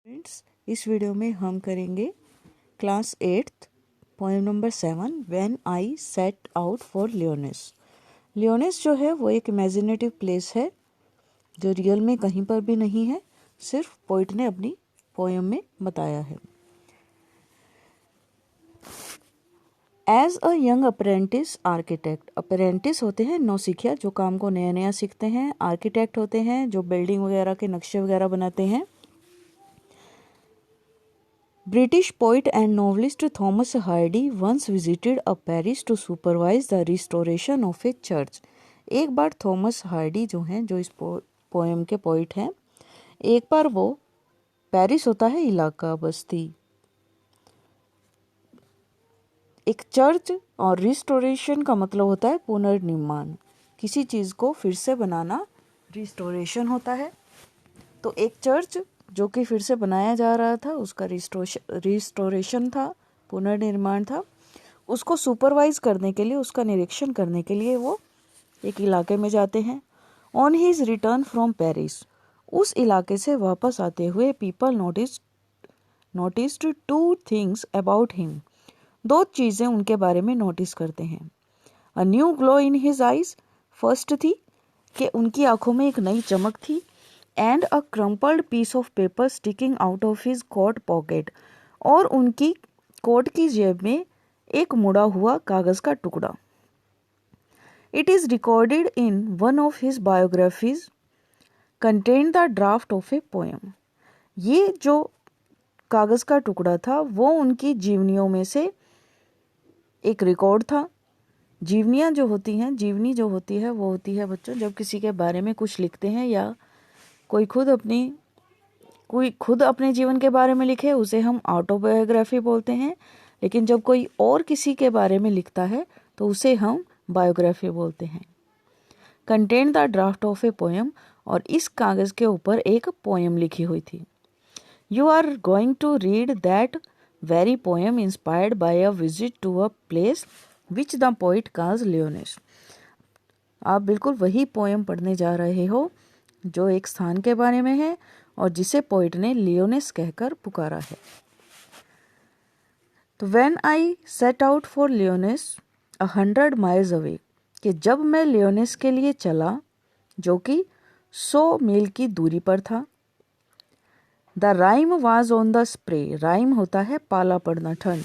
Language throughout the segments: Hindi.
फ्रेंड्स, इस वीडियो में हम करेंगे class 8th poem number 7 when I set out for लियोनेस। लियोनेस जो है वो एक इमेजिनेटिव प्लेस है जो रियल में कहीं पर भी नहीं है, सिर्फ पोइट ने अपनी पोएम में बताया है। As a young apprentice architect, apprentice होते हैं नौसिखिया जो काम को नया नया सीखते हैं, आर्किटेक्ट होते हैं जो बिल्डिंग वगैरह के नक्शे वगैरह बनाते हैं। British poet and novelist Thomas Hardy once visited a Paris to supervise the restoration of a church. एक बार थॉमस हार्डी जो हैं, जो इस पोएम के पोइट हैं, एक बार वो पेरिस होता है इलाका, बस्ती, एक चर्च, और रिस्टोरेशन का मतलब होता है पुनर्निर्माण, किसी चीज़ को फिर से बनाना रिस्टोरेशन होता है। तो एक चर्च जो कि फिर से बनाया जा रहा था, उसका रिस्टोरेशन था, पुनर्निर्माण था। उसको सुपरवाइज करने के लिए, उसका निरीक्षण करने के लिए वो एक इलाके में जाते हैं। On his return from Paris, उस इलाके से वापस आते हुए people noticed two things about him, दो चीज़ें उनके बारे में नोटिस करते हैं। A new glow in his eyes, first थी कि उनकी आंखों में एक नई चमक थी, and a crumpled piece of paper sticking out of his coat pocket, और उनकी कोट की जेब में एक मुड़ा हुआ कागज का टुकड़ा। It is recorded in one of his biographies contain the draft of a poem. ये जो कागज का टुकड़ा था वो उनकी जीवनियों में से एक रिकॉर्ड था। जीवनियाँ जो होती हैं, जीवनी जो होती है वो होती है बच्चों, जब किसी के बारे में कुछ लिखते हैं या कोई खुद अपने जीवन के बारे में लिखे, उसे हम ऑटोबायोग्राफी बोलते हैं। लेकिन जब कोई और किसी के बारे में लिखता है तो उसे हम बायोग्राफी बोलते हैं। Contain the draft of a poem, और इस कागज के ऊपर एक पोएम लिखी हुई थी। You are going to read that very poem inspired by a visit to a place which the poet calls Lyonnesse. आप बिल्कुल वही पोएम पढ़ने जा रहे हो जो एक स्थान के बारे में है और जिसे पोइट ने लियोनेस कहकर पुकारा है। तो when I set out for लियोनेस 100 miles away, कि जब मैं लियोनेस के लिए चला जो कि 100 मील की दूरी पर था। The rhyme was on the spray, rhyme होता है पाला पड़ना, ठंड,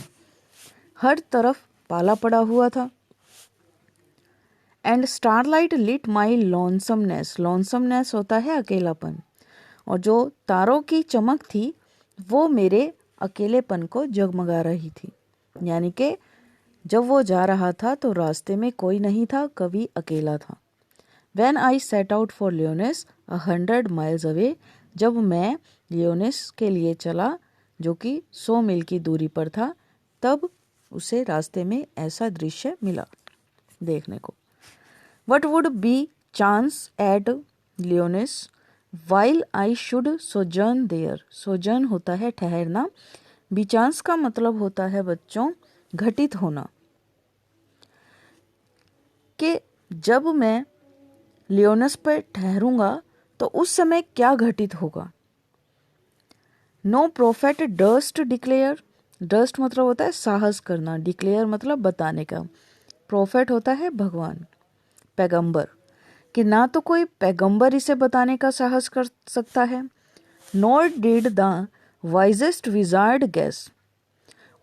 हर तरफ पाला पड़ा हुआ था। एंड स्टारलाइट लिट माई लॉन्समनेस, लॉन्समनेस होता है अकेलापन, और जो तारों की चमक थी वो मेरे अकेलेपन को जगमगा रही थी। यानी कि जब वो जा रहा था तो रास्ते में कोई नहीं था, कभी अकेला था। When I set out for लियोनेस 100 miles away, जब मैं लियोनेस के लिए चला जो कि 100 मील की दूरी पर था, तब उसे रास्ते में ऐसा दृश्य मिला देखने को। What would be chance at Lyoness while I should sojourn there? Sojourn होता है ठहरना, बेचांस का मतलब होता है बच्चों घटित होना, कि जब मैं लियोनस पर ठहरूंगा तो उस समय क्या घटित होगा। No prophet durst declare, durst मतलब होता है साहस करना, डिक्लेयर मतलब बताने का, प्रोफेट होता है भगवान, पैगंबर, कि ना तो कोई पैगंबर इसे बताने का साहस कर सकता है, nor did the wisest wizard guess,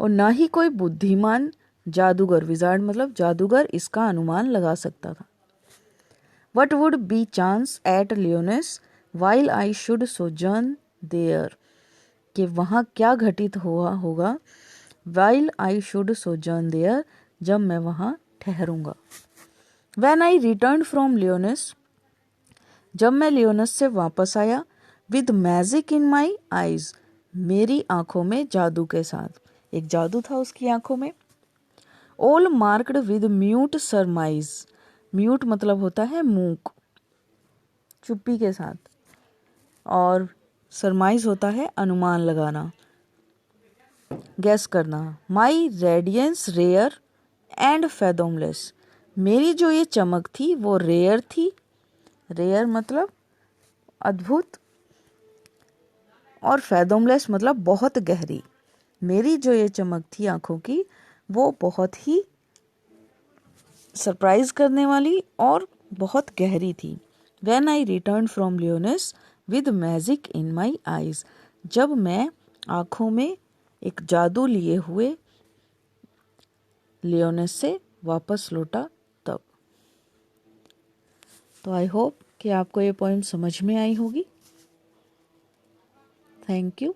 और ना ही कोई बुद्धिमान जादूगर, विजार्ड मतलब जादूगर, इसका अनुमान लगा सकता था। What would bechance at Lyonnesse while I should sojourn there, कि वहाँ क्या घटित हुआ होगा, while I should sojourn there, जब मैं वहाँ ठहरूंगा। When I returned from Lyoness, जब मैं लियोनस से वापस आया, with magic in my eyes, मेरी आंखों में जादू के साथ, एक जादू था उसकी आंखों में। All marked with mute surmise, mute मतलब होता है मूक, चुप्पी के साथ, और सरमाइज होता है अनुमान लगाना, गैस करना। My radiance rare and fathomless, मेरी जो ये चमक थी वो रेयर थी, रेयर मतलब अद्भुत और फैदोमलेस मतलब बहुत गहरी। मेरी जो ये चमक थी आंखों की वो बहुत ही सरप्राइज करने वाली और बहुत गहरी थी। When I returned from लियोनेस with magic in my eyes, जब मैं आंखों में एक जादू लिए हुए लियोनेस से वापस लौटा तब। तो आई होप कि आपको ये पोएम समझ में आई होगी। Thank you.